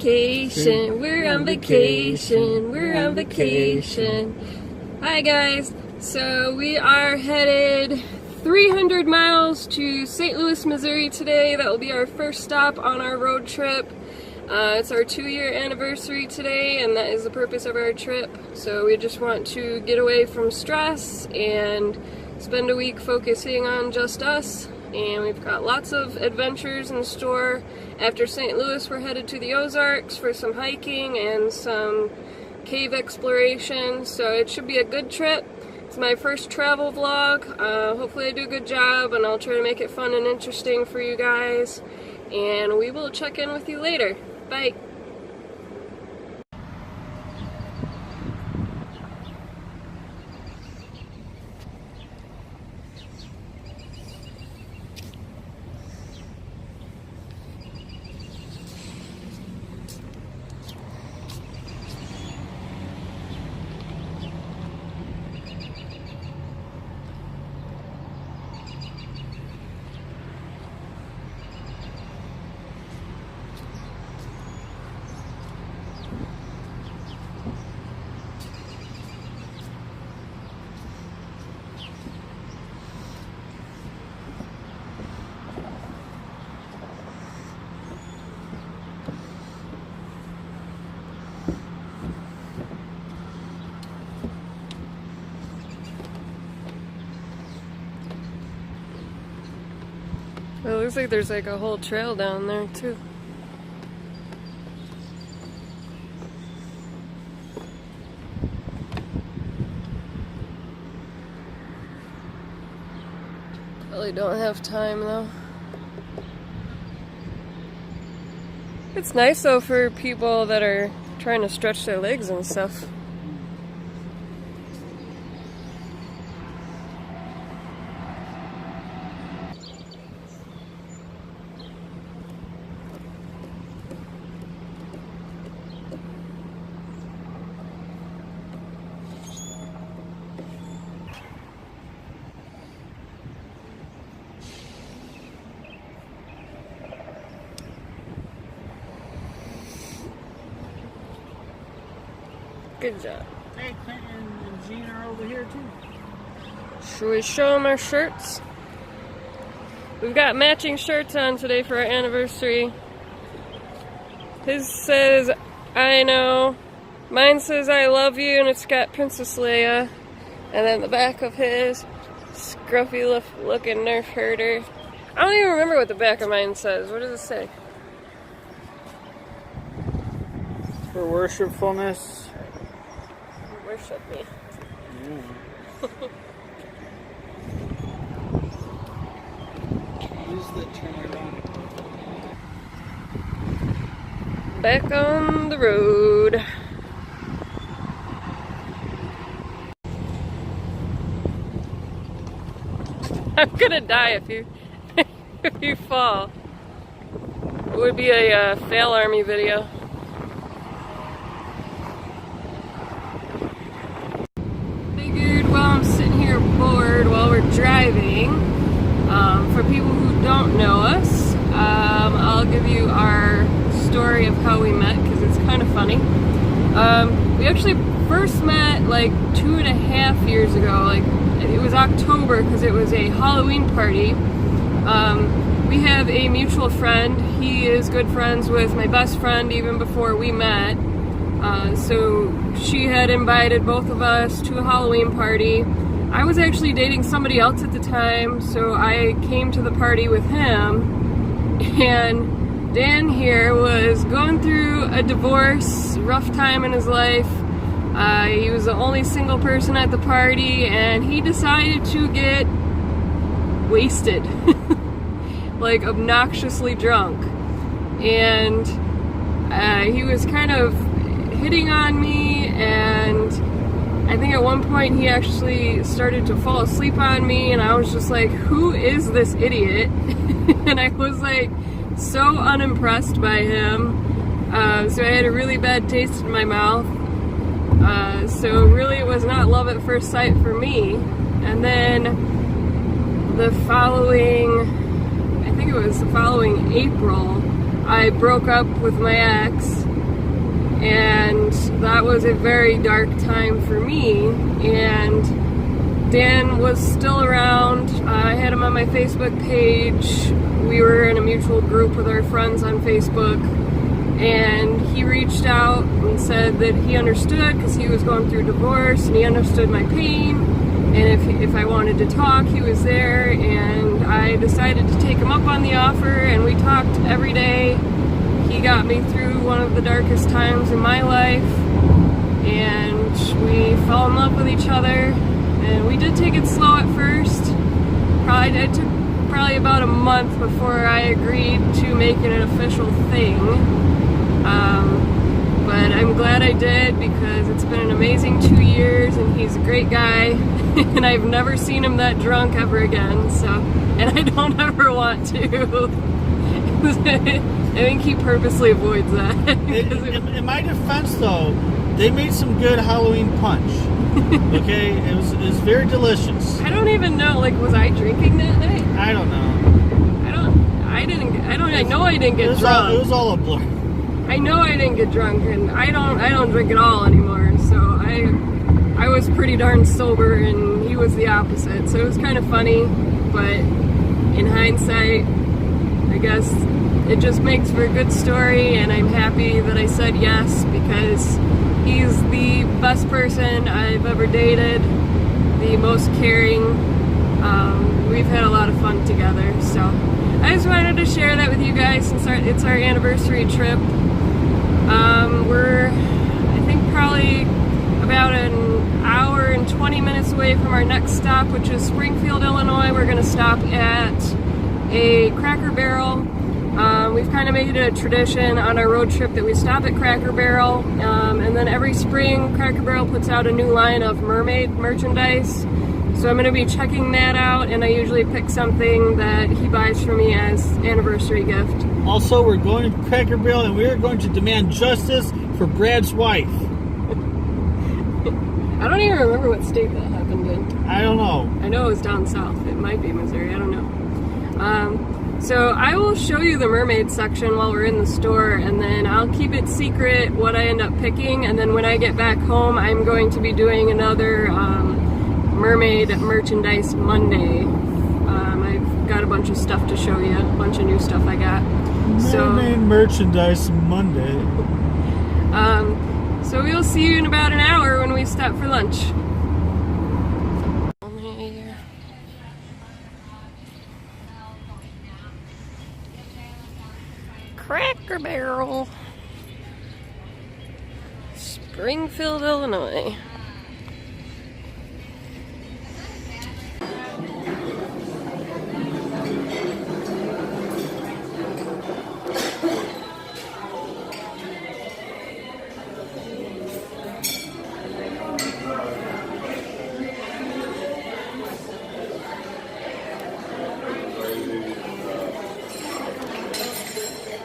vacation, we're on vacation, we're on vacation. Hi guys, so we are headed 300 miles to St. Louis, Missouri today. That will be our first stop on our road trip. It's our 2-year anniversary today, and that is the purpose of our trip. So we just want to get away from stress and spend a week focusing on just us. And we've got lots of adventures in store. After St. Louis, we're headed to the Ozarks for some hiking and some cave exploration. So it should be a good trip. It's my first travel vlog. Hopefully I do a good job, and I'll try to make it fun and interesting for you guys. And we will check in with you later. Bye. Well, it looks like there's like a whole trail down there too. Probably don't have time though. It's nice though for people that are trying to stretch their legs and stuff. Good job. Hey, Clint and Jean are over here too. Should we show them our shirts? We've got matching shirts on today for our anniversary. His says, I know. Mine says, I love you, and it's got Princess Leia. And then the back of his, scruffy looking Nerf herder. I don't even remember what the back of mine says. What does it say? For worshipfulness. Worship me. Use the turn around. Back on the road. I'm gonna die if you if you fall. It would be a fail army video. While I'm sitting here bored while we're driving, for people who don't know us, I'll give you our story of how we met, because it's kind of funny. We actually first met like 2.5 years ago. Like, it was October because it was a Halloween party. We have a mutual friend. He is good friends with my best friend even before we met. So she had invited both of us to a Halloween party. I was actually dating somebody else at the time, so I came to the party with him. And Dan here was going through a divorce, rough time in his life. He was the only single person at the party, and he decided to get wasted. Like, obnoxiously drunk. And he was kind of hitting on me, and I think at one point he actually started to fall asleep on me, and I was just like, who is this idiot? And I was like so unimpressed by him, so I had a really bad taste in my mouth. So really it was not love at first sight for me. And then the following, I think it was the following April, I broke up with my ex, and that was a very dark time for me. And Dan was still around. I had him on my Facebook page. We were in a mutual group with our friends on Facebook, and he reached out and said that he understood because he was going through divorce, and he understood my pain, and if I wanted to talk, he was there. And I decided to take him up on the offer, and we talked every day. He got me through one of the darkest times in my life, and we fell in love with each other. And we did take it slow at first. It took probably about a month before I agreed to make it an official thing. But I'm glad I did, because it's been an amazing 2 years, and he's a great guy. And I've never seen him that drunk ever again. So, and I don't ever want to. I think he purposely avoids that. In my defense, though, they made some good Halloween punch. Okay, it was very delicious. I don't even know. Like, was I drinking that night? I don't know. I know I didn't get drunk. It was all a blur. I know I didn't get drunk, and I don't drink at all anymore. So I was pretty darn sober, and he was the opposite. So it was kind of funny, but in hindsight, I guess it just makes for a good story, and I'm happy that I said yes, because he's the best person I've ever dated, the most caring. We've had a lot of fun together, so I just wanted to share that with you guys since it's our anniversary trip. We're, I think, probably about an hour and 20 minutes away from our next stop, which is Springfield, Illinois. We're going to stop at a Cracker Barrel. We've kind of made it a tradition on our road trip that we stop at Cracker Barrel, and then every spring Cracker Barrel puts out a new line of mermaid merchandise. So I'm going to be checking that out, and I usually pick something that he buys for me as anniversary gift. Also, we're going to Cracker Barrel, and we are going to demand justice for Brad's wife. I don't even remember what state that happened in. I don't know. I know it was down south. It might be Missouri. I don't know. So I will show you the mermaid section while we're in the store, and then I'll keep it secret what I end up picking, and then when I get back home, I'm going to be doing another mermaid merchandise Monday. I've got a bunch of stuff to show you, a bunch of new stuff I got. Mermaid merchandise Monday. So we'll see you in about an hour when we stop for lunch. Cracker Barrel, Springfield, Illinois.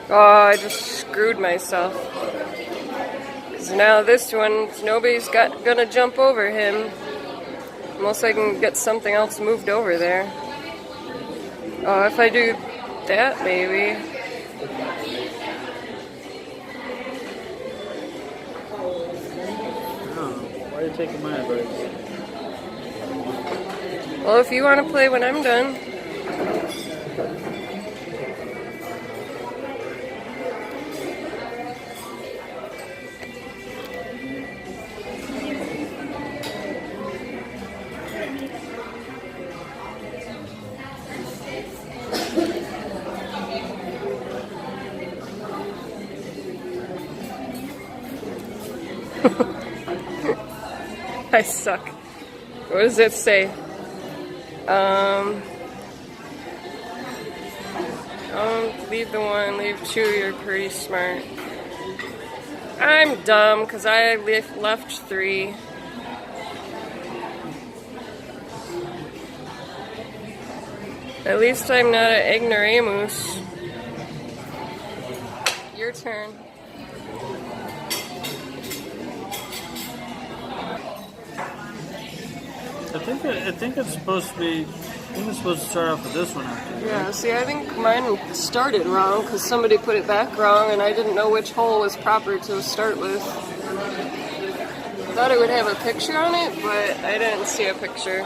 Oh, I just screwed myself. Because now this one, nobody's gonna jump over him. Unless I can get something else moved over there. Oh, if I do that, maybe. Oh, why are you taking my advice? Well, if you want to play when I'm done. I suck. What does it say? Leave the one, leave two, you're pretty smart. I'm dumb because I left three. At least I'm not an ignoramus. Your turn. I think it's supposed to be think we're supposed to start off with this one after. Yeah, see, I think mine started wrong because somebody put it back wrong and I didn't know which hole was proper to start with. Thought it would have a picture on it, but I didn't see a picture.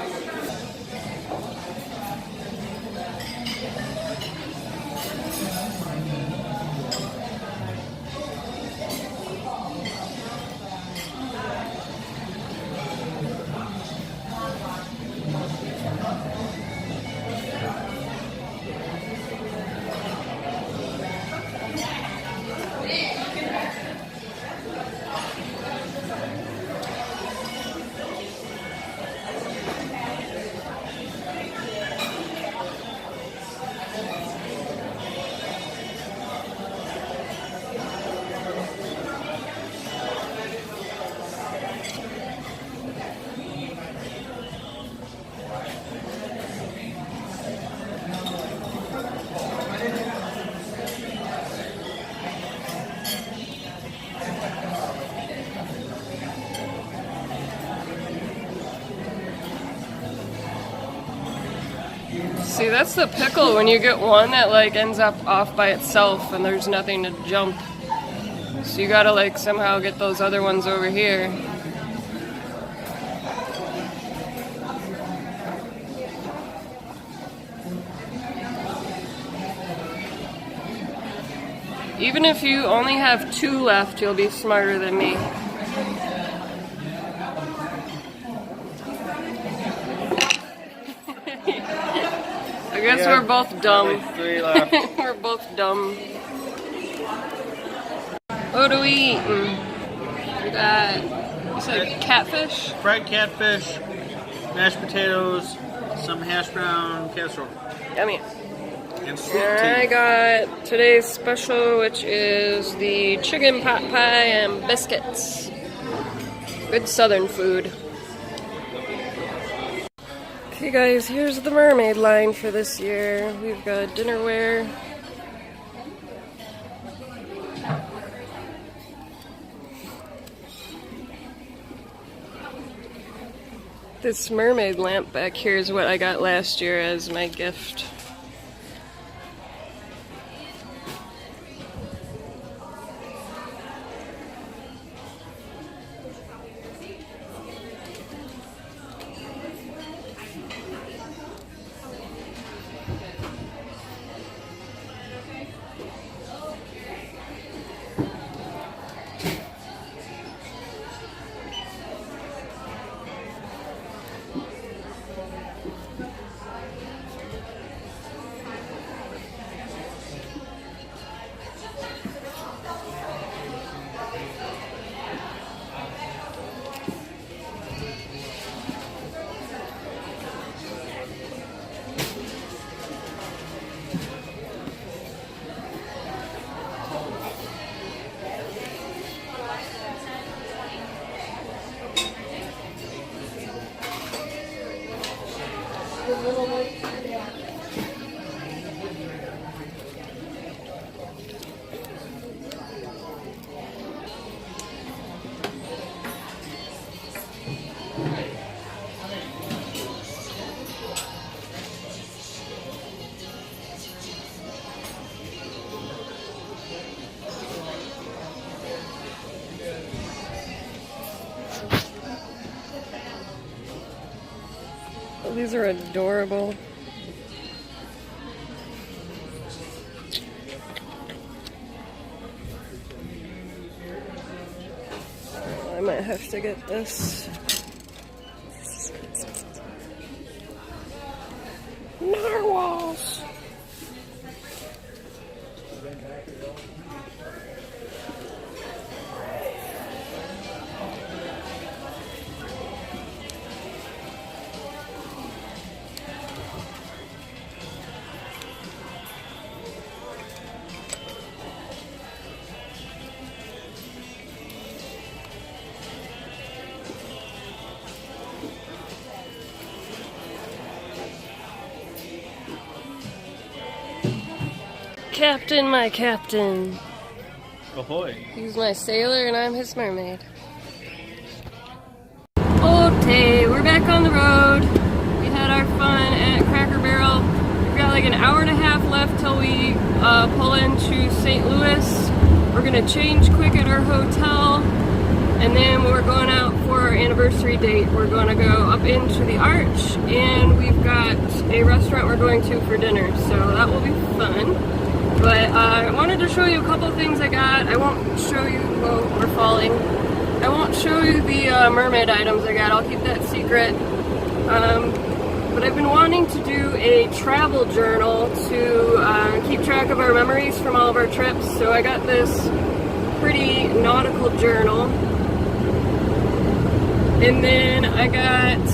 See, that's the pickle when you get one that like ends up off by itself and there's nothing to jump. So you gotta like somehow get those other ones over here. Even if you only have 2 left, you'll be smarter than me. I guess we're both dumb. Only 3 left. We're both dumb. What are we eating? We got, you said catfish? Fried catfish, mashed potatoes, some hash brown casserole, Yummy. and sweet And I tea. got today's special, which is the chicken pot pie and biscuits. Good southern food. Okay guys, here's the mermaid line for this year. We've got dinnerware. This mermaid lamp back here is what I got last year as my gift. Oh, these are adorable. I might have to get this. Narwhals! Captain, my captain. Ahoy. He's my sailor and I'm his mermaid. Okay, we're back on the road. We had our fun at Cracker Barrel like an hour and a half left till we pull into St. Louis. We're gonna change quick at our hotel, and then we're going out for our anniversary date. We're gonna go up into the Arch, and we've got a restaurant we're going to for dinner, so that will be fun. But I wanted to show you a couple of things I got. I won't show you, well, we're falling. I won't show you the mermaid items I got. I'll keep that secret. But I've been wanting to do a travel journal to keep track of our memories from all of our trips. So I got this pretty nautical journal. And then I got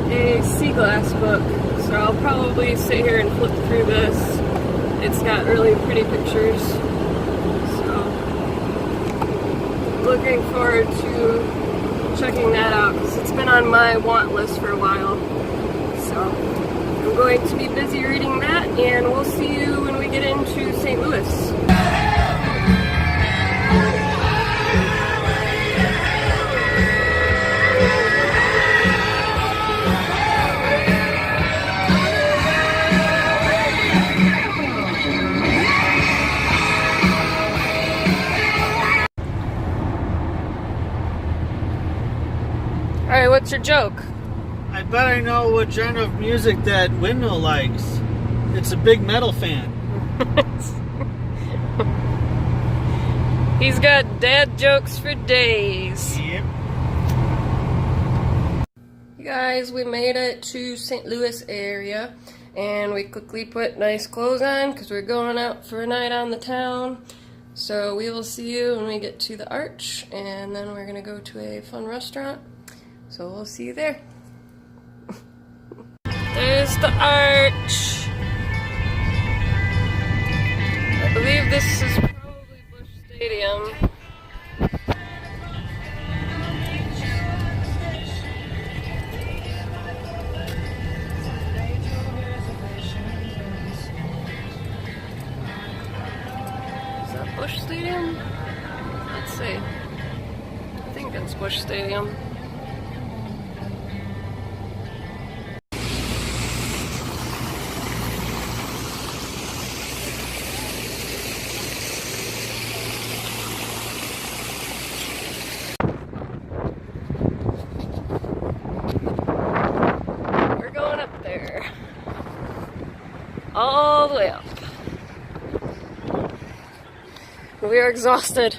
a sea glass book. So I'll probably sit here and flip through this. It's got really pretty pictures. So looking forward to checking that out because it's been on my want list for a while. So I'm going to be busy reading that, and we'll see you when we get into St. Louis. All right, what's your joke? I bet I know what genre of music that Windmill likes. It's a big metal fan. He's got dad jokes for days. Yep. You guys, we made it to St. Louis area, and we quickly put nice clothes on because we're going out for a night on the town. So we will see you when we get to the Arch, and then we're gonna go to a fun restaurant. So we'll see you there. There's the Arch. I believe this is probably Busch Stadium. Is that Busch Stadium? Let's see. I think that's Busch Stadium. All the way up. We are exhausted.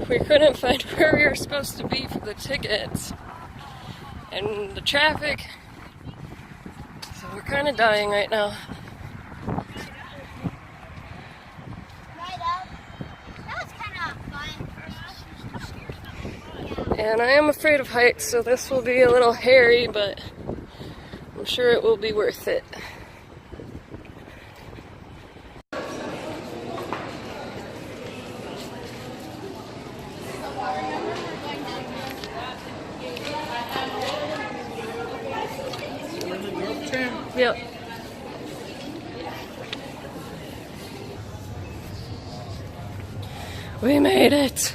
We couldn't find where we were supposed to be for the tickets. And the traffic. So we're kind of dying right now. And I am afraid of heights, so this will be a little hairy, but I'm sure it will be worth it. Yep. We made it.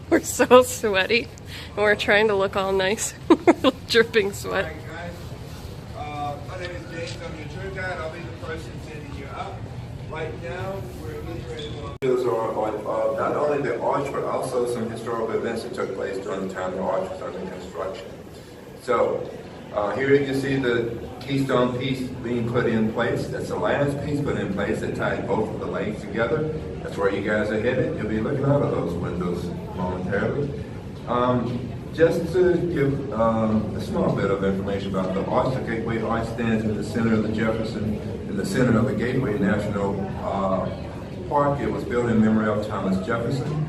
We're so sweaty, and we're trying to look all nice. We're dripping sweat. Hi guys, my name is James. I'm your tour guide. I'll be the person sending you up. Right now, we're getting ready to go. Not only the arch, but also some historical events that took place during the time the arch was under construction. So, here you can see the keystone piece being put in place. That's the last piece put in place that ties both of the legs together. That's where you guys are headed. You'll be looking out of those windows momentarily. Just to give a small bit of information about the arch, the Gateway Arch stands in the center of the Jefferson, in the center of the Gateway National Park. It was built in memory of Thomas Jefferson.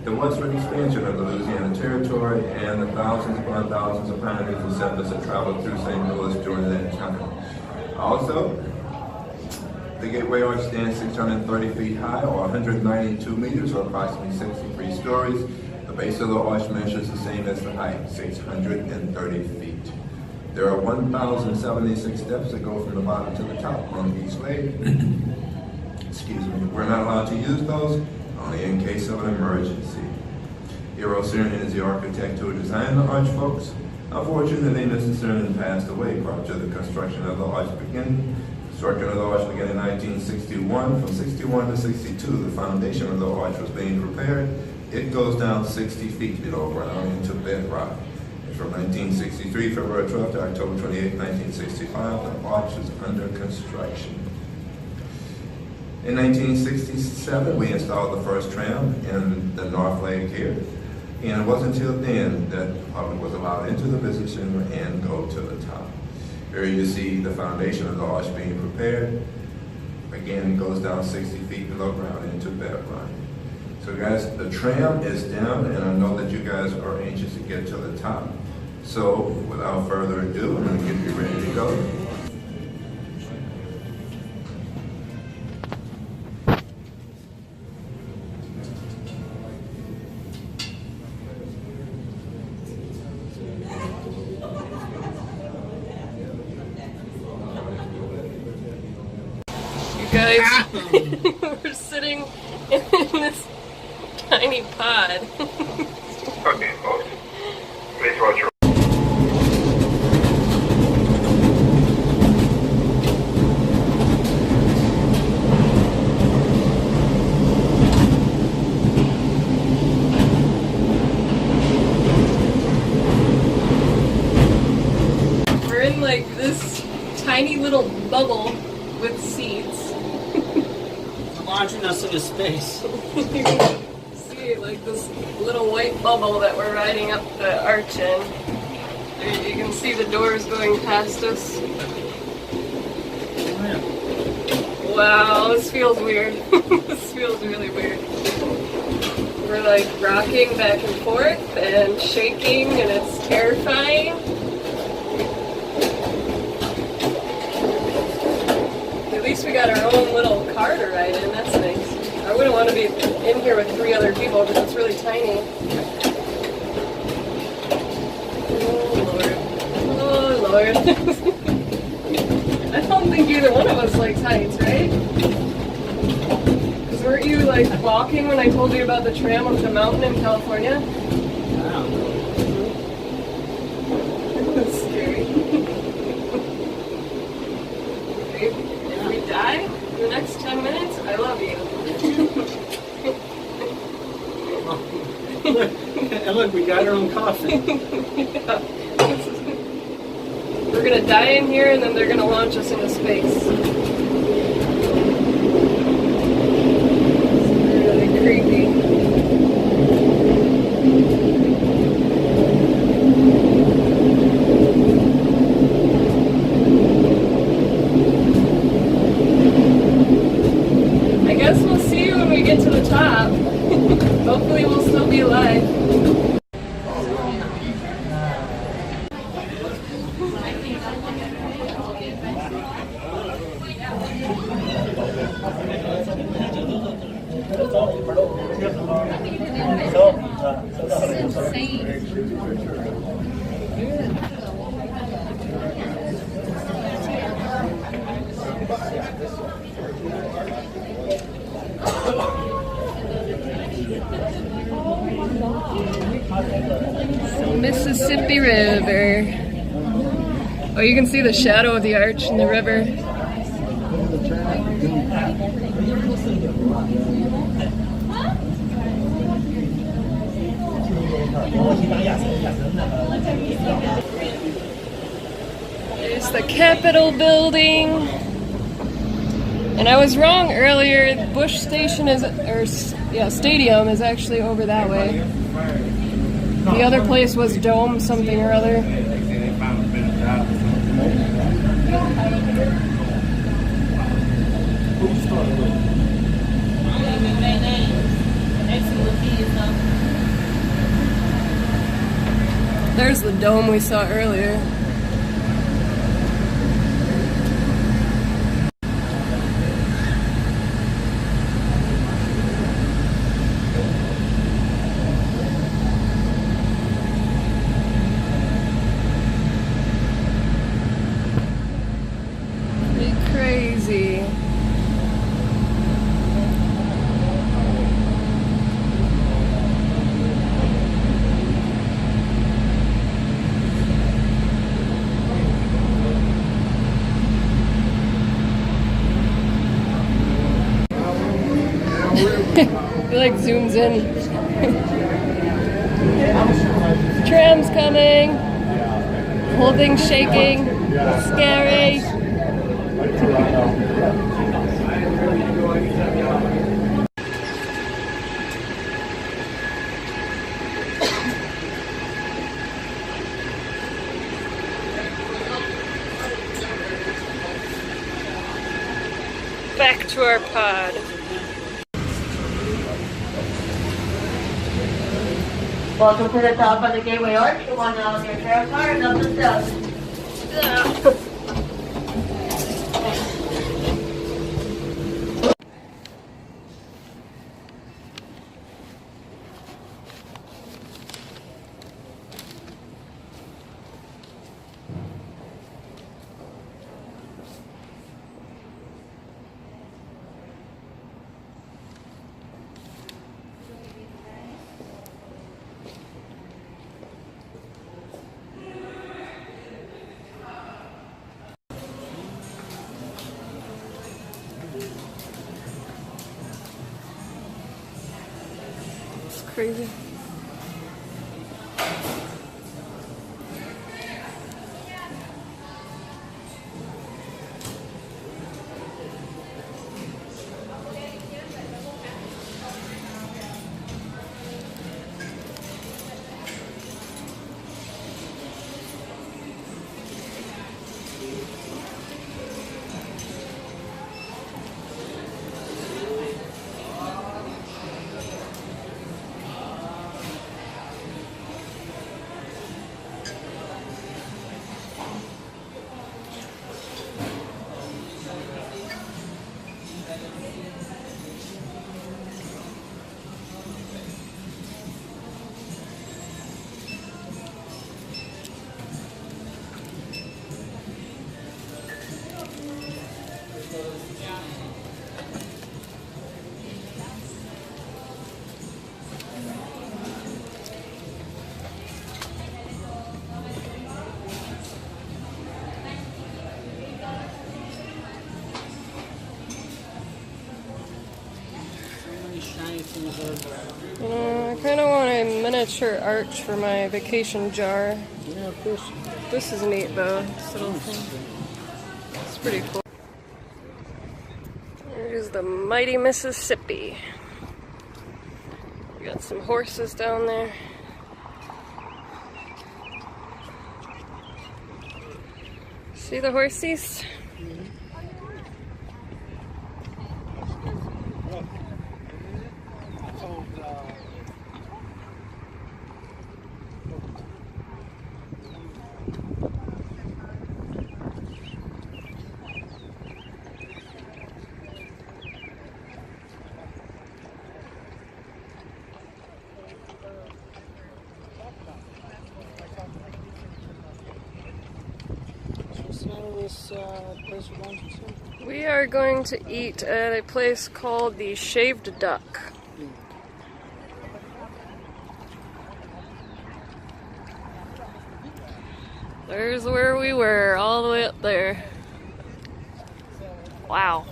The westward expansion of the Louisiana Territory and the thousands upon thousands of pioneers and settlers that traveled through St. Louis during that time. Also, the Gateway Arch stands 630 feet high, or 192 meters, or approximately 63 stories. The base of the arch measures the same as the height, 630 feet. There are 1,076 steps that go from the bottom to the top on each leg. Excuse me. We're not allowed to use those, only in case of an emergency. Hero Syrian is the architect who designed the arch, folks. Unfortunately, Mr. Stearns passed away prior to the construction of the arch beginning. Construction of the arch began in 1961. From 61 to 62, the foundation of the arch was being prepared. It goes down 60 feet below ground into bedrock. And from 1963, February 12th to October 28, 1965, the arch is under construction. In 1967, we installed the first tram in the north leg here. And it wasn't until then that the public was allowed into the visitor center and go to the top. Here you see the foundation of the arch being prepared. Again, it goes down 60 feet below ground into bedrock. So guys, the tram is down, and I know that you guys are anxious to get to the top. So without further ado, I'm going to get you ready to go. Guys, we're sitting in this tiny pod. Okay, folks. Please watch your. We're in like this tiny little bubble with seats. Launching us into space. You can see like this little white bubble that we're riding up the arch in. There, you can see the doors going past us. Wow, this feels weird. This feels really weird. We're like rocking back and forth and shaking, and it's terrifying. At least we got our own little car to ride in, that's nice. I wouldn't want to be in here with 3 other people because it's really tiny. Oh Lord. I don't think either one of us likes heights, right? Because weren't you like walking when I told you about the tram up the mountain in California? That's scary. If we die in the next 10 minutes, I love you. And look, we got our own coffin. Yeah. We're gonna die in here, and then they're gonna launch us into space. It's really creepy. I guess we'll see you when we get to the top. Hopefully we'll still be alive. Mississippi River. Oh, you can see the shadow of the arch in the river. There's the Capitol building. And I was wrong earlier. Bush Station is, Stadium is actually over that way. The other place was Dome something or other. There's the dome we saw earlier. Crazy. like zooms in. Tram's coming. Whole thing's shaking. Scary. Back to our pod. Welcome to the top of the Gateway Arch. You want out of your trail car and up the steps. Crazy. I kind of want a miniature arch for my vacation jar. Yeah, of course. This is neat though, this little thing. It's pretty cool. There's the mighty Mississippi. We got some horses down there. See the horsies? We are going to eat at a place called the Shaved Duck. There's where we were, all the way up there. Wow.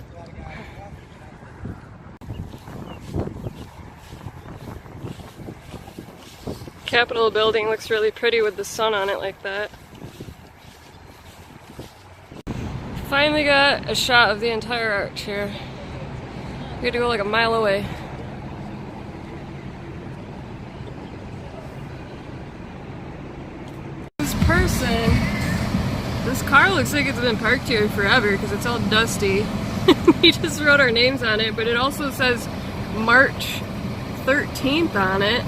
Capitol building looks really pretty with the sun on it like that. Finally got a shot of the entire arch here. We had to go like a mile away. This car looks like it's been parked here forever because it's all dusty. He just wrote our names on it, but it also says March 13th on it.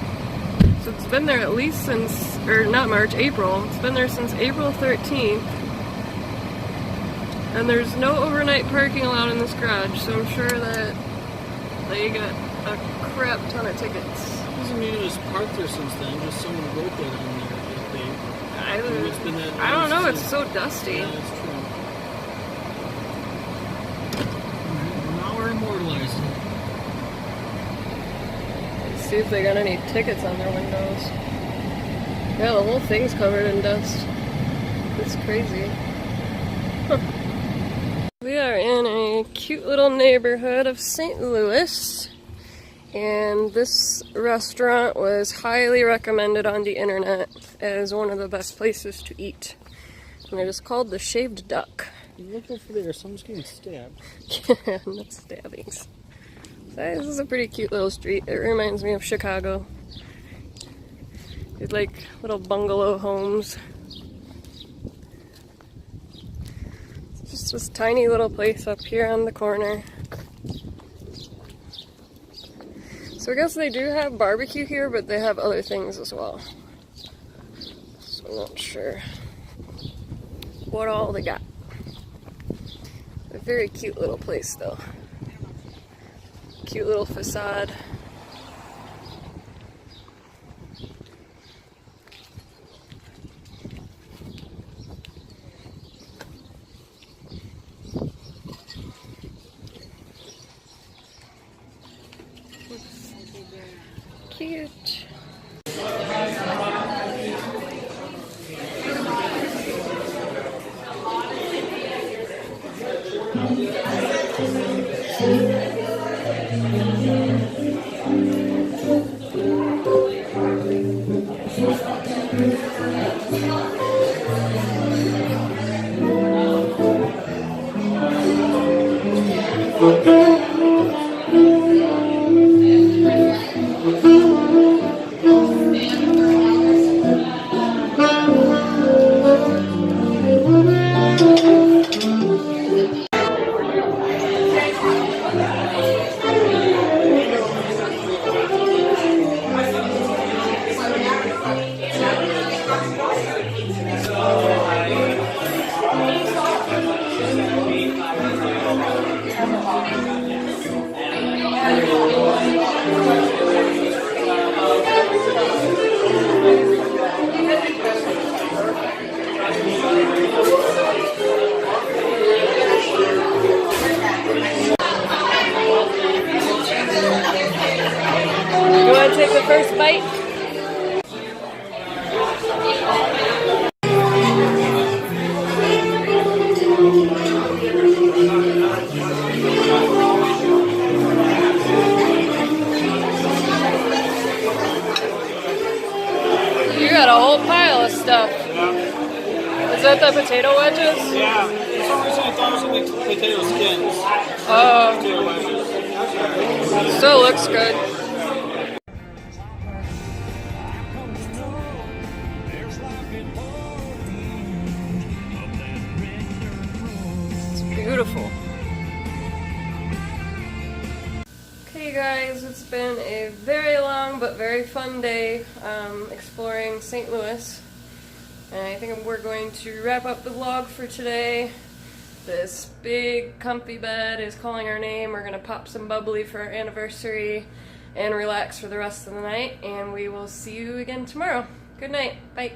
So it's been there at least since, or not March, April. It's been there since April 13th. And there's no overnight parking allowed in this garage, so I'm sure that they got a crap ton of tickets. Doesn't mean it was parked there since then, just someone wrote that on there. I don't know, it's so dusty. Yeah, that's true. Now we're immortalized. Let's see if they got any tickets on their windows. Yeah, the whole thing's covered in dust. It's crazy. Huh. We are in a cute little neighborhood of St. Louis. And this restaurant was highly recommended on the internet as one of the best places to eat. And it is called the Shaved Duck. Look over there, someone's getting stabbed. Yeah, not stabbings. So this is a pretty cute little street. It reminds me of Chicago. It's like little bungalow homes. It's just this tiny little place up here on the corner. So I guess they do have barbecue here, but they have other things as well. So I'm not sure what all they got. A very cute little place though. Cute little facade. Cute. Take the first bite. You got a whole pile of stuff. Is that the potato wedges? Yeah, for some reason I thought it was going to be potato skins. Oh, Potato wedges. still looks good. Beautiful. Okay guys, it's been a very long but very fun day exploring St. Louis, and I think we're going to wrap up the vlog for today. This big comfy bed is calling our name. We're going to pop some bubbly for our anniversary and relax for the rest of the night, and we will see you again tomorrow. Good night. Bye.